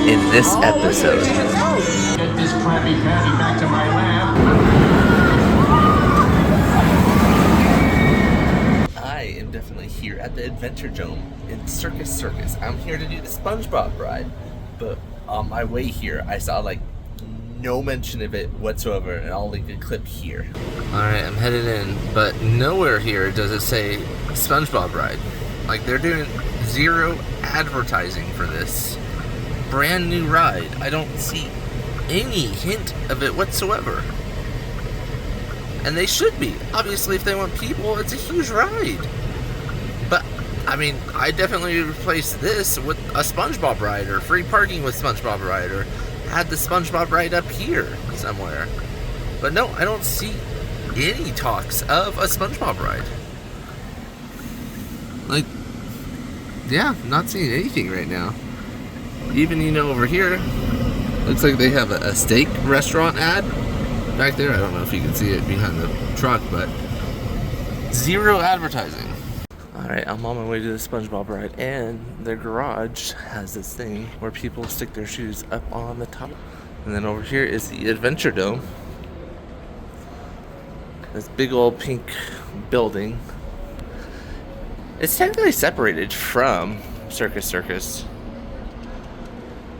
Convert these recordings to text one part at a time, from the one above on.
in this episode. Get this Krabby Patty back to my lab. I am definitely here at the Adventuredome in Circus. I'm here to do the SpongeBob ride, but on my way here, I saw like no mention of it whatsoever, and I'll link a clip here. Alright, I'm headed in, but nowhere here does it say SpongeBob ride. Like, they're doing zero advertising for this brand new ride. I don't see any hint of it whatsoever. And they should be. Obviously, if they want people, it's a huge ride. But, I mean, I definitely replace this with a SpongeBob ride, or free parking with SpongeBob ride, or had the SpongeBob ride up here somewhere. But no, I don't see any talks of a SpongeBob ride. Like, yeah, not seeing anything right now. Even, you know, over here, looks like they have a steak restaurant ad back there. I don't know if you can see it behind the truck, but zero advertising. Alright, I'm on my way to the SpongeBob ride, and their garage has this thing where people stick their shoes up on the top. And then over here is the Adventuredome. This big old pink building. It's technically separated from Circus.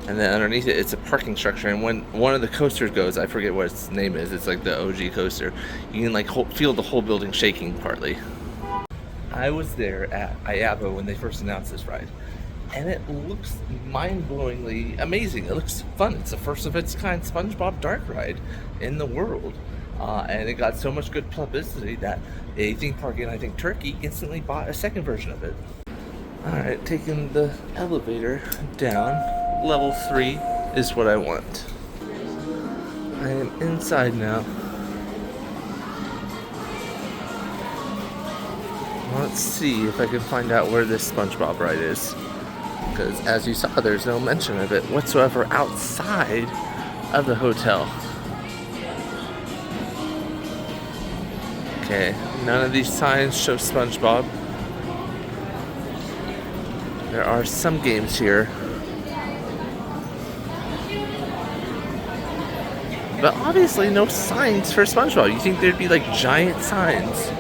And then underneath it, it's a parking structure. And when one of the coasters goes, I forget what its name is. It's like the OG coaster. You can like feel the whole building shaking partly. I was there at IABO when they first announced this ride, and it looks mind-blowingly amazing. It looks fun. It's the first of its kind SpongeBob dark ride in the world, and it got so much good publicity that a theme park in, I think, Turkey instantly bought a second version of it. Alright, taking the elevator down. Level 3 is what I want. I am inside now. Let's see if I can find out where this SpongeBob ride is. Because as you saw, there's no mention of it whatsoever outside of the hotel. Okay, none of these signs show SpongeBob. There are some games here. But obviously no signs for SpongeBob. You think there'd be like giant signs.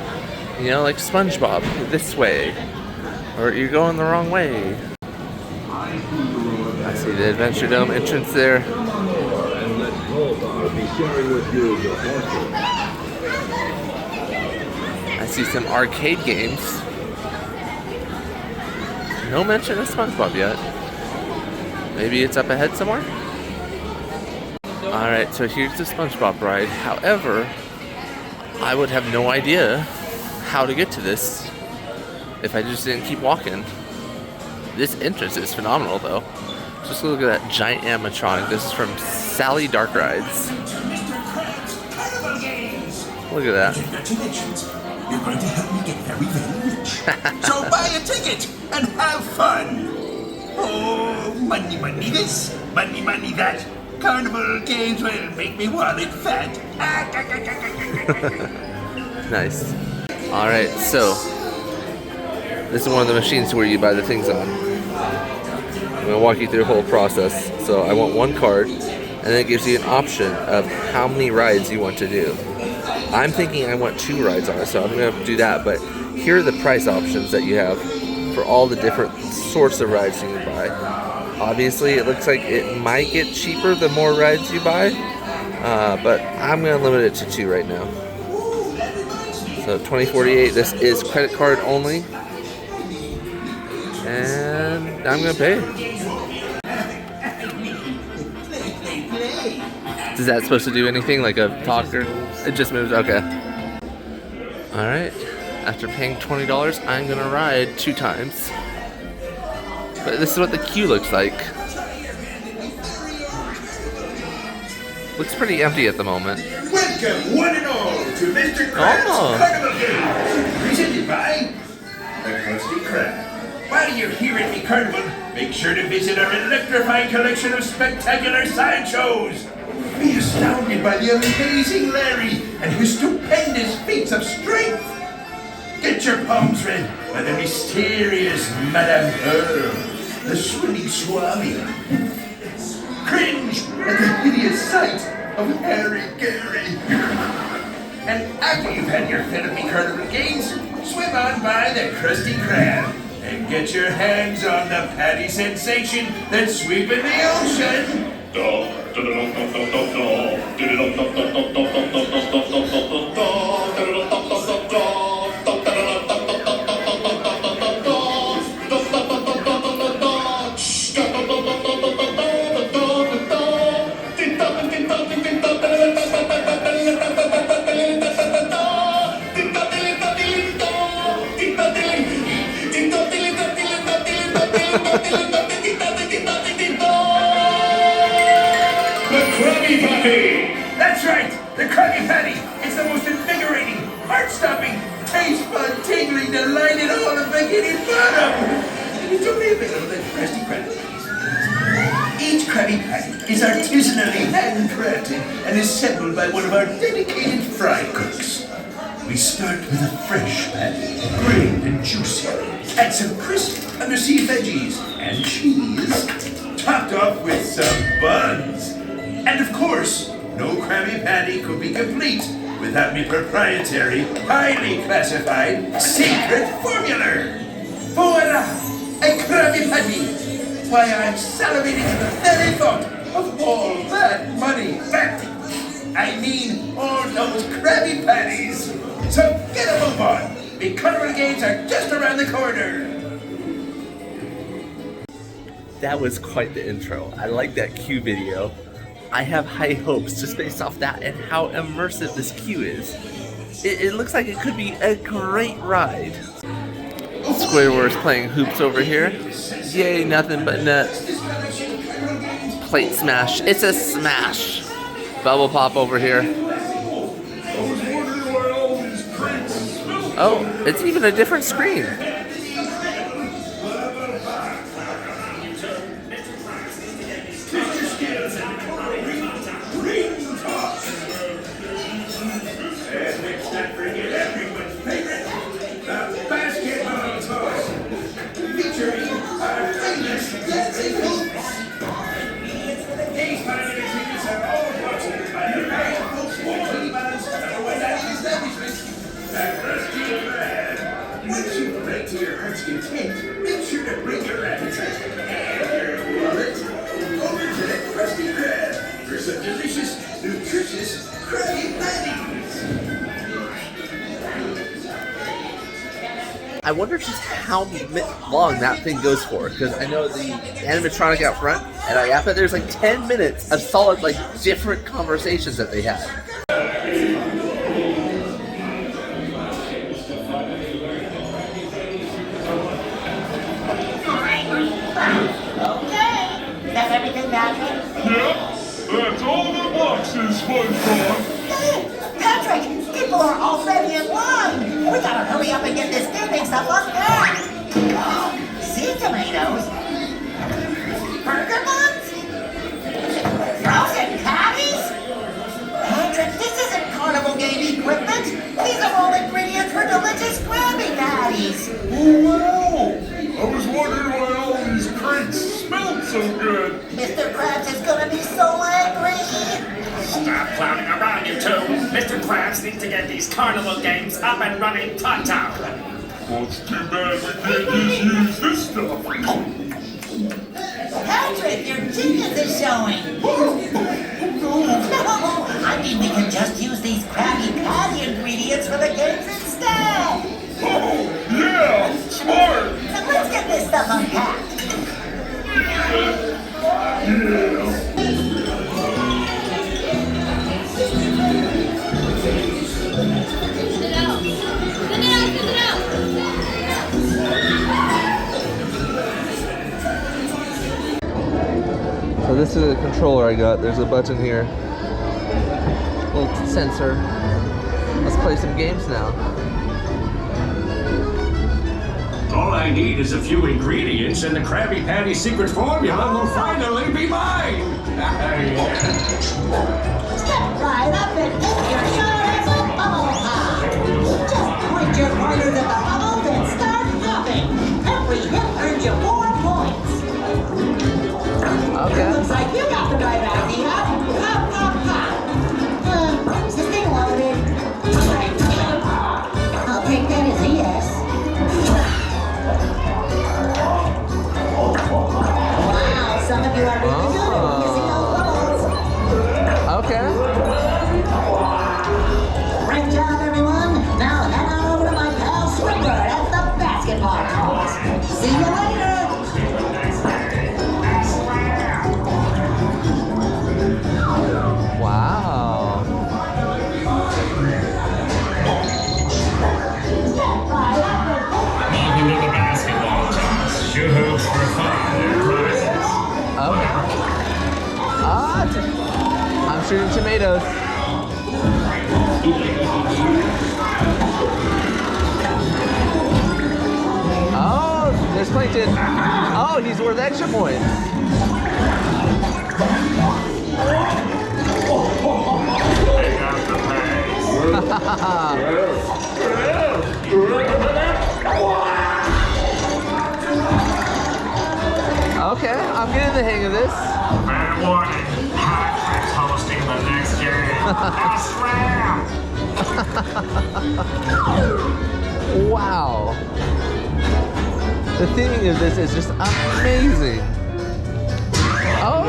You know, like SpongeBob, this way. Or you're going the wrong way. I see the Adventuredome entrance there. I see some arcade games. No mention of SpongeBob yet. Maybe it's up ahead somewhere? Alright, so here's the SpongeBob ride. However, I would have no idea how to get to this if I just didn't keep walking. This entrance is phenomenal though. Just look at that giant animatronic. This is from Sally Dark Rides. Look at that. You're going to help me get very, very rich. So buy a ticket and have fun. Oh, money this, money that. Carnival games will make me wallet fat. Nice. Alright, so this is one of the machines where you buy the things on. I'm going to walk you through the whole process. So I want one card, and then it gives you an option of how many rides you want to do. I'm thinking I want 2 rides on it, so I'm going to do that. But here are the price options that you have for all the different sorts of rides you can buy. Obviously, it looks like it might get cheaper the more rides you buy, but I'm going to limit it to 2 right now. So $20.48, this is credit card only, and I'm going to pay. Is that supposed to do anything, like a talker? It just moves, okay. Alright, after paying $20, I'm going to ride 2 times. But this is what the queue looks like. Looks pretty empty at the moment. Welcome, one and all, to Mr. Krab's Carnival Games, presented by the Krusty Krab. While you're here at the Carnival, make sure to visit our electrifying collection of spectacular sideshows. Be astounded by the amazing Larry and his stupendous feats of strength. Get your palms read by the mysterious Madame Pearl, the swimming swami. sight of Harry Gary. And after you've had your fill of me Carnival games, swim on by the Krusty Krab and get your hands on the patty sensation that's sweeping the ocean. That's right, the Krabby Patty. It's the most invigorating, heart-stopping, taste-bud-tingling delight in all of Bikini Bottom. And it's only available at Krusty Krab. Each Krabby Patty is artisanally handcrafted and assembled by one of our dedicated fry cooks. We start with a fresh patty, grilled and juicy. Add some crisp undersea veggies and cheese, topped off with some buns. And of course, no Krabby Patty could be complete without my proprietary, highly classified, secret formula. Voila! A Krabby Patty! Why, I'm salivating at the very thought of all that money back. I mean, all those Krabby Patties. So get a move on. The Carnival games are just around the corner. That was quite the intro. I like that queue video. I have high hopes just based off that and how immersive this queue is. It looks like it could be a great ride. Squidward's playing hoops over here. Yay, nothing but net. Plate smash. It's a smash. Bubble pop over here. Oh, it's even a different screen. Once you break to your heart's content, make sure to bring your appetite and your wallet over to the Krusty Krab for some delicious, nutritious Krabby Patties. I wonder just how long that thing goes for, because I know the animatronic out front and IAPA, there's like 10 minutes of solid, like, different conversations that they had. That's everything back here? Yep, that's all the boxes, SpongeBob. Patrick, people are already in line. We gotta hurry up and get this standing stuff unpacked. Oh, sea tomatoes? Burger buns? Frozen patties? Patrick, this isn't Carnival game equipment. These are all ingredients for delicious Krabby Patties. Oh, wow. I was wondering why all these crates smelled so good. Mr. Krabs is gonna be so angry. Stop clowning around, you two. Mr. Krabs needs to get these Carnival games up and running pronto. Well, it's too bad we can't just use this stuff. Patrick, your genius is showing. No, I mean we can just use these Krabby Patty ingredients for the games instead. Oh, yeah, smart. Now let's get this stuff unpacked. So this is a controller I got. There's a button here. Little sensor. Let's play some games now. All I need is a few ingredients, and the Krabby Patty secret formula will finally be mine. Step right up and dip your shot as a bubble pop. Just point your partners at the bubbles and start popping. Every hit earns you 4 points. Okay. Looks like you got the right idea. Pop, pop, You are really good at using those bubbles. Okay. Great job, everyone. Now head on over to my pal Swimmer at the basketball court. See you later. Wow. Welcome to the basketball toss. Shoot hoops for fun and prizes. Okay. I'm shooting tomatoes. Oh, there's Plankton. Oh, he's worth extra points. Pick up the Okay, I'm getting the hang of this. Bad warning. Patrick's hosting the next game. Wow. The theming of this is just amazing. Oh!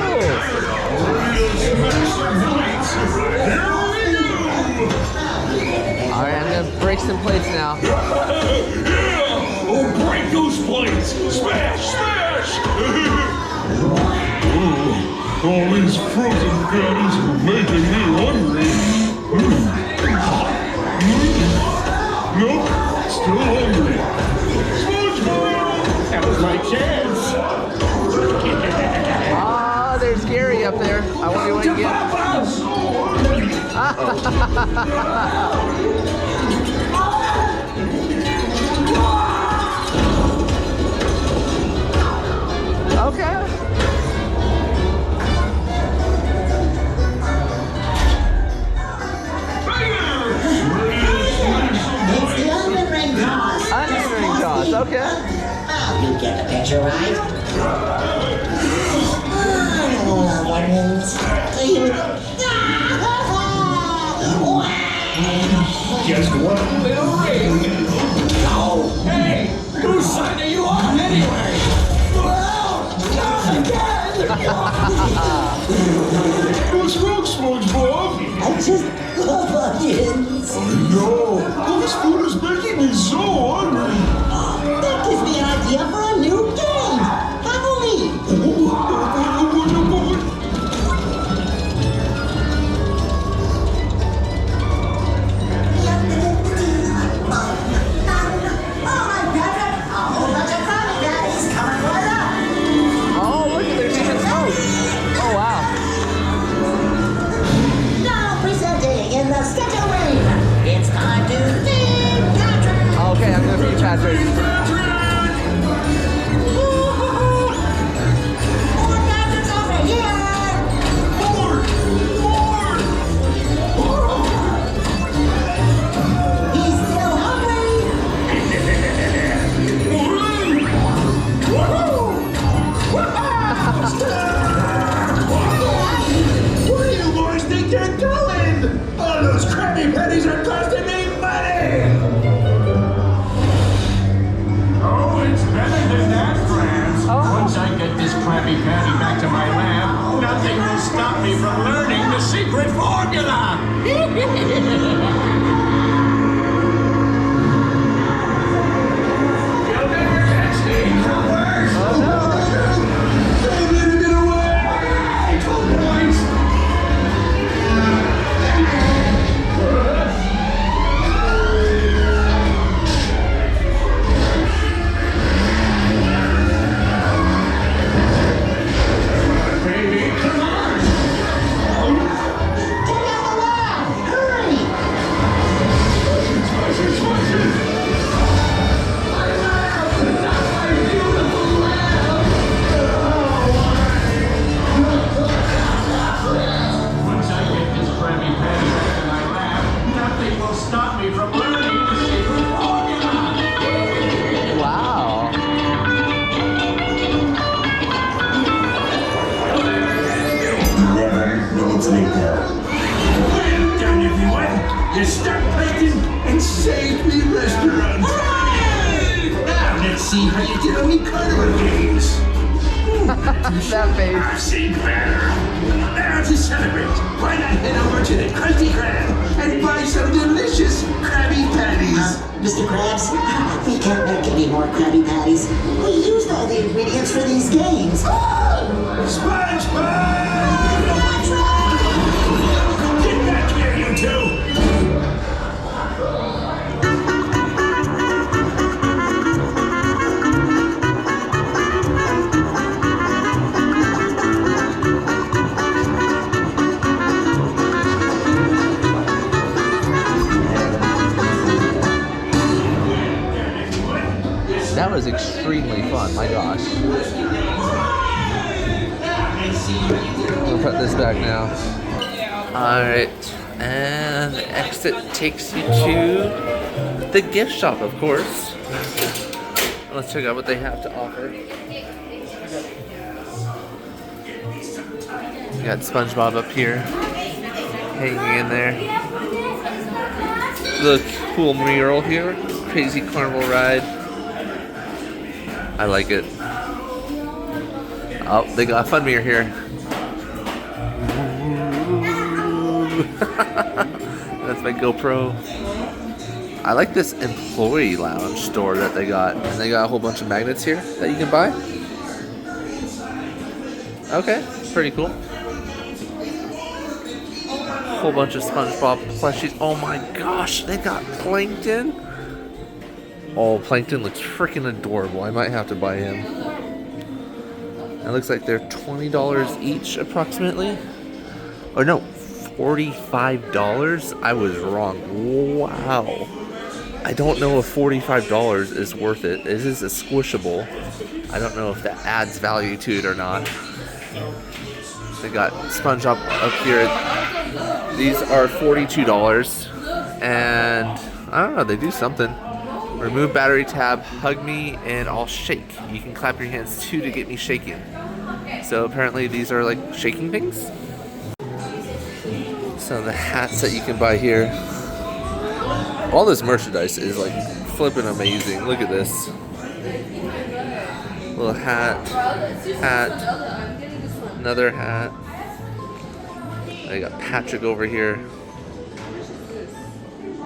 Alright, I'm gonna break some plates now. Yeah! Oh, break those plates! Smash! Smash! All these frozen patties are making me hungry. Nope, still hungry. SpongeBob! That was my chance. Ah, there's Gary up there. I wonder what he gets. Okay. It's the onion ring toss. Onion ring toss, okay. Oh, you get the picture, right? Onions. Just one little ring. Oh, hey, whose side are you on anyway? What's wrong, SpongeBob? I just love onions. I know. This food is making me so hungry. That gives me an idea for a new game. Follow me. Oh, look at their chicken smoke. Oh, wow. Now presenting in the schedule ring, it's time to feed Patrick. Okay, I'm gonna feed Patrick. More Patrick's over here. He's still hungry. Where do you boys think you're going? All those Krabby Patties are costing me money! Oh, it's better than that, Krabs. Once I get this Krabby Patty back to my lab, nothing will stop me from learning the secret formula. You'll never catch me, Crumbers. Hey, little bit away! Two points! Baby, come on. Take out the lab. Hurry. Once I get this Krabby Patty back to my lab, nothing will stop me from learning the secret formula. Wow. Never minutes later. Well done, everyone! You stop fighting and save me restaurant! Now let's see how you did on the Carnival games! That face. I've seen better. Now to celebrate, why not head over to the Krusty Krab and buy some delicious Krabby Patties? Mr. Krabs, we can't make any more Krabby Patties. We used all the ingredients for these games. SpongeBob! Get back here, you two! That was extremely fun, my gosh. We'll put this back now. Alright, and the exit takes you to the gift shop, of course. Let's check out what they have to offer. We got SpongeBob up here, hanging in there. The cool mural here, crazy carnival ride. I like it. Oh, they got a fun mirror here. That's my GoPro. I like this employee lounge store that they got. And they got a whole bunch of magnets here that you can buy. Okay, pretty cool. Whole bunch of SpongeBob plushies. Oh my gosh, they got Plankton. Oh, Plankton looks freaking adorable. I might have to buy him. It looks like they're $20 each, approximately. Oh no, $45? I was wrong. Wow. I don't know if $45 is worth it. It is a squishable. I don't know if that adds value to it or not. They got SpongeBob up here. These are $42. And I don't know, they do something. Remove battery tab, hug me, and I'll shake. You can clap your hands too to get me shaking. So apparently these are like shaking things. So the hats that you can buy here. All this merchandise is like flipping amazing. Look at this. Little hat, another hat. I got Patrick over here.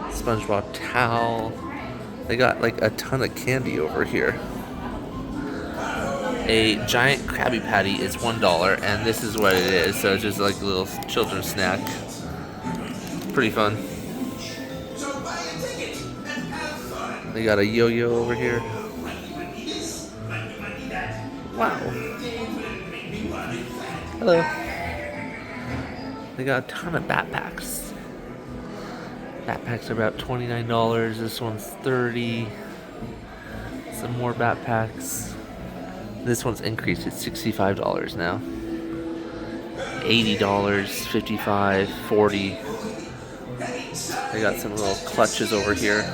SpongeBob towel. They got like a ton of candy over here. A giant Krabby Patty is $1, and this is what it is. So it's just like a little children's snack. Pretty fun. They got a yo-yo over here. Wow. Hello. They got a ton of backpacks. Backpacks are about $29. This one's $30. Some more backpacks. This one's increased. It's $65 now. $80, $55, $40. They got some little clutches over here.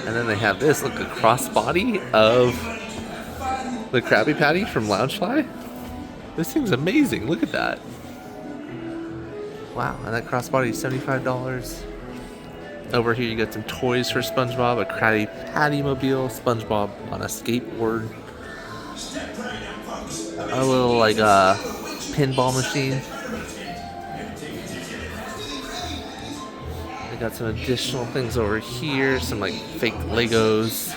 And then they have this. Look, a crossbody of the Krabby Patty from Loungefly. This thing's amazing. Look at that. Wow, and that crossbody is $75. Over here you got some toys for SpongeBob, a Krabby Patty mobile, SpongeBob on a skateboard, a little like pinball machine. They got some additional things over here, some like fake Legos,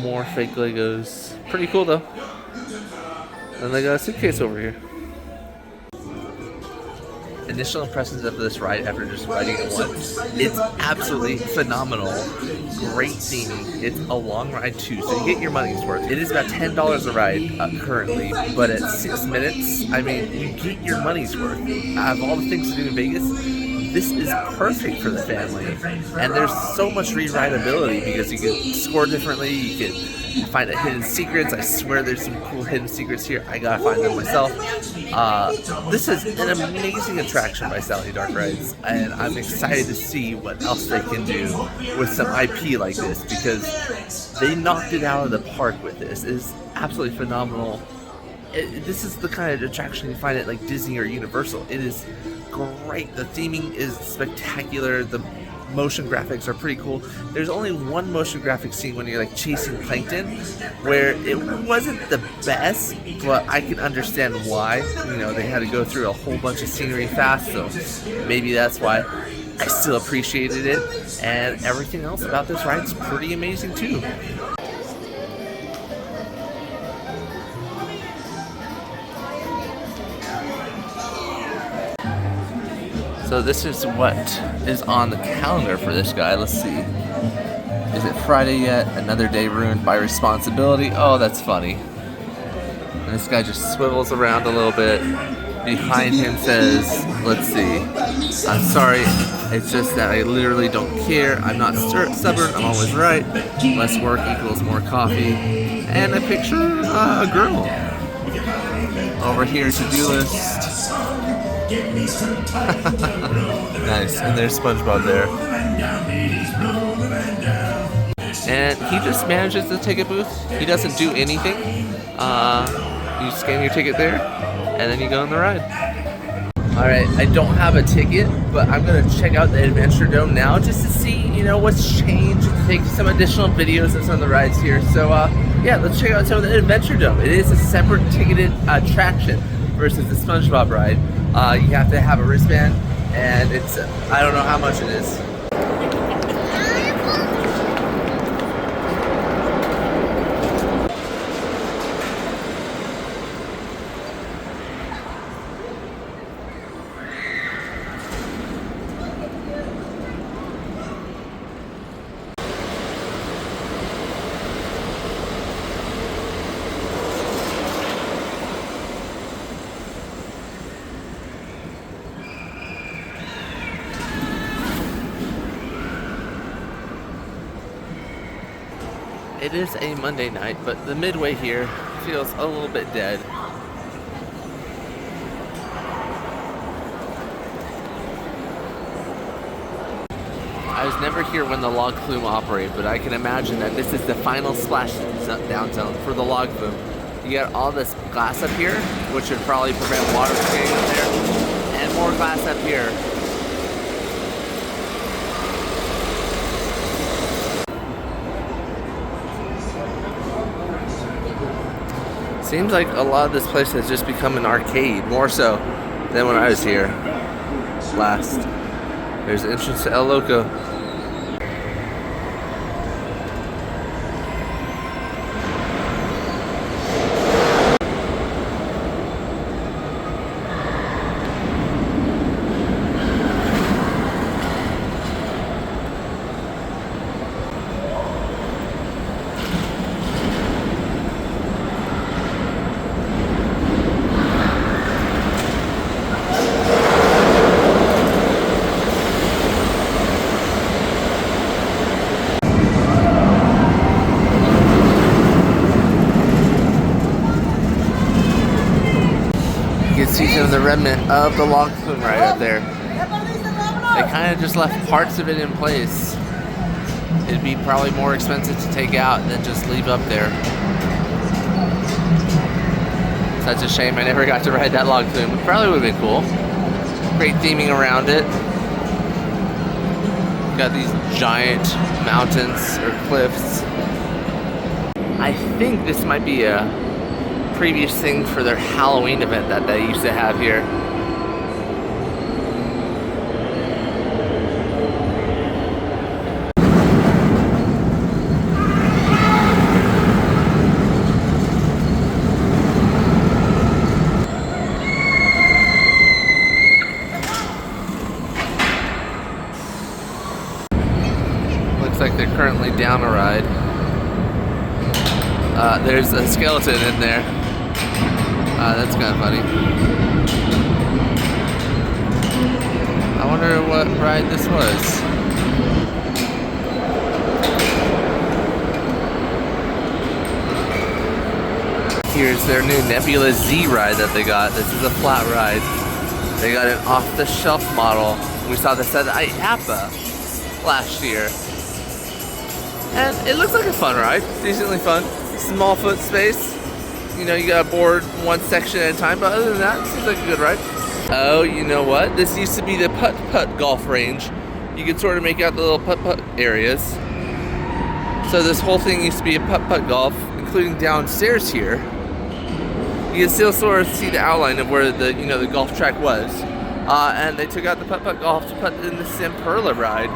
more fake Legos. Pretty cool though. And they got a suitcase over here. Initial impressions of this ride after just riding it once. It's absolutely phenomenal. Great theming. It's a long ride too, so you get your money's worth. It is about $10 a ride currently, but at 6 minutes, I mean, you get your money's worth. Out of all the things to do in Vegas, this is perfect for the family. And there's so much re-rideability because you can score differently, you can find out hidden secrets. I swear there's some cool hidden secrets here. I gotta find them myself. This is an amazing attraction by Sally Dark Rides, and I'm excited to see what else they can do with some IP like this, because they knocked it out of the park with this. It is absolutely phenomenal. This is the kind of attraction you find at like Disney or Universal. It is great. The theming is spectacular. The motion graphics are pretty cool. There's only one motion graphic scene when you're like chasing plankton where it wasn't the best, but I can understand why. You know, they had to go through a whole bunch of scenery fast, so maybe that's why. I still appreciated it, and everything else about this ride's pretty amazing too. So this is what is on the calendar for this guy. Let's see. Is it Friday yet? Another day ruined by responsibility. Oh, that's funny. And this guy just swivels around a little bit. Behind him says, let's see. I'm sorry. It's just that I literally don't care. I'm not stubborn. I'm always right. Less work equals more coffee. And a picture of a girl. Over here, to-do list. Nice, and there's SpongeBob there. And he just manages the ticket booth. He doesn't do anything. You scan your ticket there, and then you go on the ride. Alright, I don't have a ticket, but I'm going to check out the Adventuredome now just to see, you know, what's changed, and take some additional videos of some of the rides here. So, yeah, let's check out some of the Adventuredome. It is a separate ticketed attraction versus the SpongeBob ride. You have to have a wristband, and it's, I don't know how much it is. It is a Monday night, but the midway here feels a little bit dead. I was never here when the log flume operated, but I can imagine that this is the final splash down zone for the log flume. You got all this glass up here, which would probably prevent water from getting up there, and more glass up here. Seems like a lot of this place has just become an arcade, more so than when I was here last. There's the entrance to El Loco. See some of the remnant of the log flume right up there. They kind of just left parts of it in place. It'd be probably more expensive to take out than just leave up there. Such a shame I never got to ride that log flume. It probably would have been cool. Great theming around it. Got these giant mountains or cliffs. I think this might be a previous thing for their Halloween event that they used to have here. Looks like they're currently down a ride. There's a skeleton in there. That's kind of funny. I wonder what ride this was. Here's their new Nebula Z ride that they got. This is a flat ride. They got an off-the-shelf model. We saw this at IAPA last year. And it looks like a fun ride. Decently fun. Small foot space. You know, you gotta board one section at a time, but other than that, it seems like a good ride. Oh, you know what? This used to be the putt-putt golf range. you can sort of make out the little putt-putt areas. So this whole thing used to be a putt-putt golf, including downstairs here. You can still sort of see the outline of where the the golf track was. And they took out the putt-putt golf to put in the Samperla ride.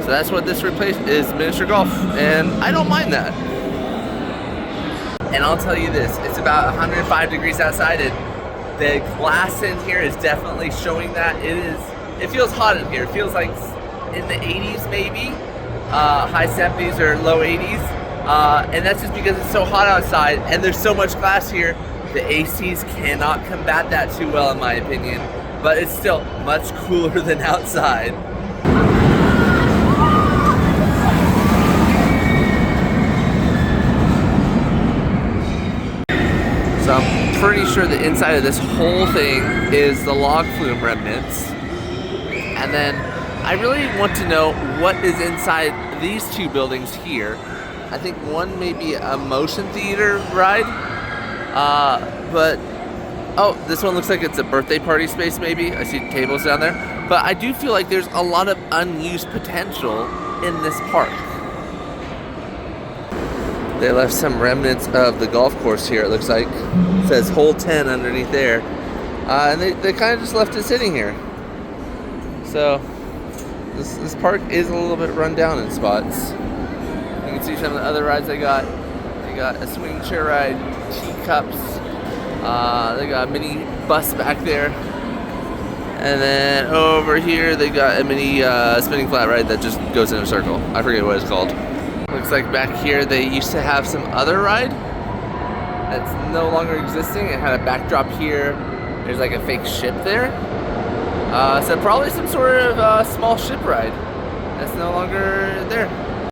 So that's what this replaced is miniature golf, and I don't mind that. And I'll tell you this, it's about 105 degrees outside, and the glass in here is definitely showing that. It feels hot in here. It feels like in the 80s maybe, high 70s or low 80s. And that's just because it's so hot outside and there's so much glass here. The ACs cannot combat that too well in my opinion, but it's still much cooler than outside. So I'm pretty sure the inside of this whole thing is the log flume remnants. And then I really want to know what is inside these two buildings here. I think one may be a motion theater ride, but oh, this one looks like it's a birthday party space maybe. I see tables down there. But I do feel like there's a lot of unused potential in this park. They left some remnants of the golf course here, it looks like. It says hole 10 underneath there. And they kind of just left it sitting here. So this park is a little bit run down in spots. You can see some of the other rides they got. They got a swing chair ride, teacups. They got a mini bus back there. And then over here they got a mini spinning flat ride that just goes in a circle. I forget what it's called. Looks like back here they used to have some other ride that's no longer existing. It had a backdrop here. There's like a fake ship there. So probably some sort of small ship ride that's no longer there.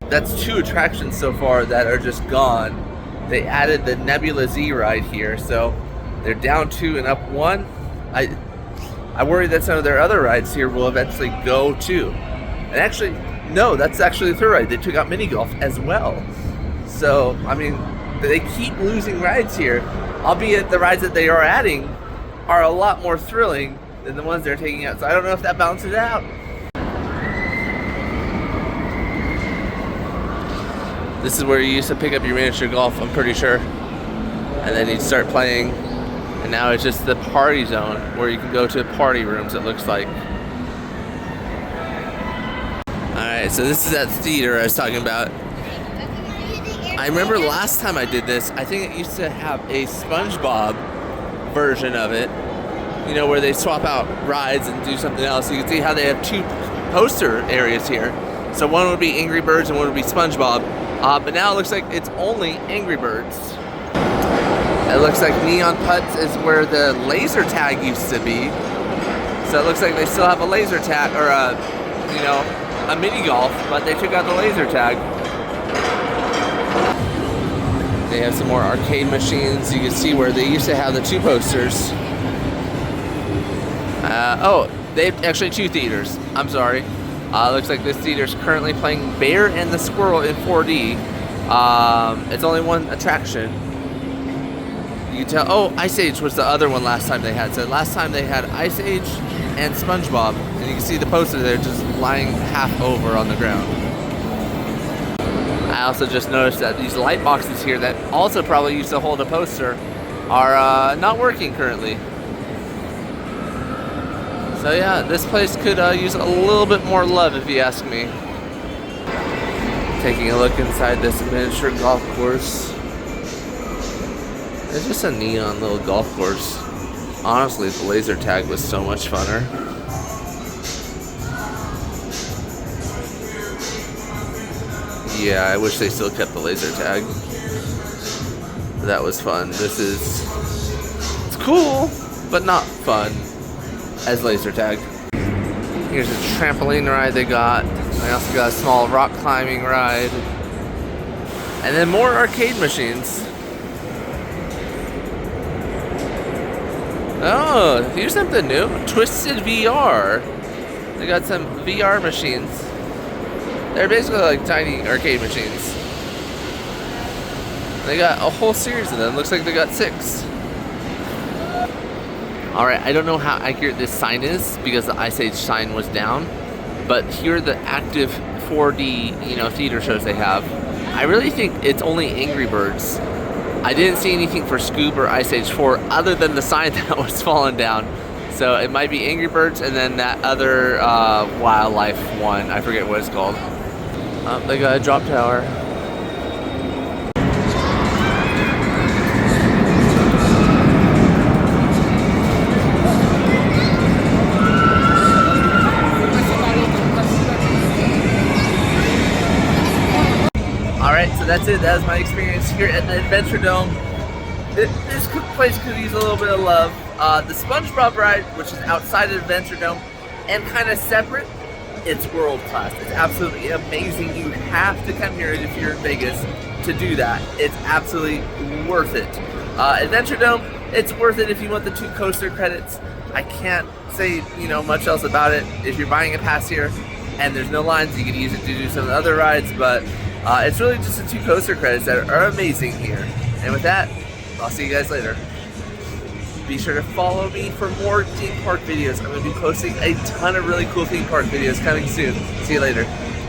That's two attractions so far that are just gone. They added the Nebula Z ride here, so they're down 2 and up 1. I worry that some of their other rides here will eventually go too. And actually, no, that's actually the third ride. They took out mini golf as well. So, I mean, they keep losing rides here, albeit the rides that they are adding are a lot more thrilling than the ones they're taking out. So I don't know if that balances it out. This is where you used to pick up your miniature golf, I'm pretty sure. And then you'd start playing. And now it's just the party zone where you can go to party rooms, it looks like. Alright, so this is that theater I was talking about. I remember last time I did this, I think it used to have a SpongeBob version of it. You know, where they swap out rides and do something else. You can see how they have 2 poster areas here. So one would be Angry Birds and one would be SpongeBob. But now it looks like it's only Angry Birds. It looks like Neon Putts is where the laser tag used to be. So it looks like they still have a laser tag, or a mini golf, but they took out the laser tag. They have some more arcade machines. You can see where they used to have the 2 posters. Oh, they have actually 2 theaters. I'm sorry. Looks like this theater is currently playing Bear and the Squirrel in 4D. It's only one attraction. You can tell. Oh, Ice Age was the other one last time they had. So last time they had Ice Age and SpongeBob, and you can see the poster there just lying half over on the ground. I also just noticed that these light boxes here that also probably used to hold a poster are not working currently. So yeah, this place could use a little bit more love if you ask me. Taking a look inside this miniature golf course. It's just a neon little golf course. Honestly, the laser tag was so much funner. Yeah, I wish they still kept the laser tag. That was fun. It's cool, but not fun as laser tag. Here's a trampoline ride they got. They also got a small rock climbing ride. And then more arcade machines. Oh, here's something new. Twisted VR. They got some VR machines. They're basically like tiny arcade machines. They got a whole series of them. Looks like they got 6. Alright, I don't know how accurate this sign is because the Ice Age sign was down. but here are the active 4D, theater shows they have. I really think it's only Angry Birds. I didn't see anything for Scoob or Ice Age 4 other than the sign that was falling down. So it might be Angry Birds and then that other wildlife one. I forget what it's called. They got a drop tower. Alright, so that's it. That was my experience here at the Adventuredome. This place could use a little bit of love. The SpongeBob ride, which is outside of Adventuredome and kind of separate, it's world class. It's absolutely amazing. You have to come here if you're in Vegas to do that. It's absolutely worth it. Adventuredome, it's worth it if you want the 2 coaster credits. I can't say much else about it. If you're buying a pass here and there's no lines, you can use it to do some of the other rides, but it's really just the 2 coaster credits that are amazing here. And with that, I'll see you guys later. Be sure to follow me for more theme park videos. I'm going to be posting a ton of really cool theme park videos coming soon. See you later.